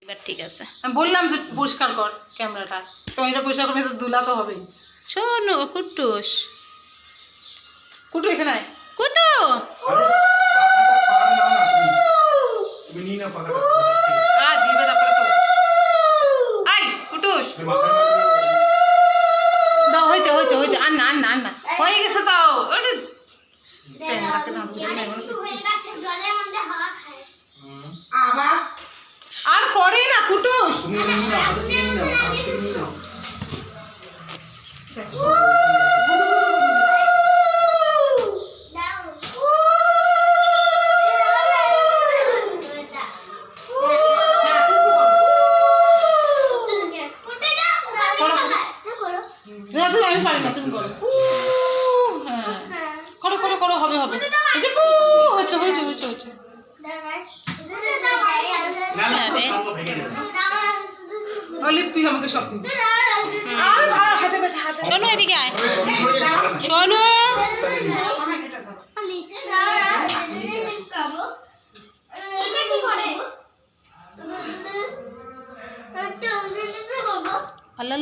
এবার ঠিক আছে। আমি বললাম যে পরিষ্কার কর ক্যামেরাটা, টয়টা পরিষ্কার করবে তো দুলা তো হবেই। শোনো কুট্টুস, কুটু এখানে আয়। কুতু দিবে তারপরে তো আয় কুটুস দাও, হয়েছে হয়েছে হয়েছে, আর না আর না আর না, হয়ে গেছে তাও ওটা আর পরে না কুটুস। আমি পারি না, তুমি করো। হ্যাঁ করো করো করো, হবে হবে, হচ্ছে হয়েছে হয়েছে হয়েছে। অলিভ তুই আমাকে সব দিবি। আর হাতে ব্যথা, হাতে শোনো এদিকে আয়।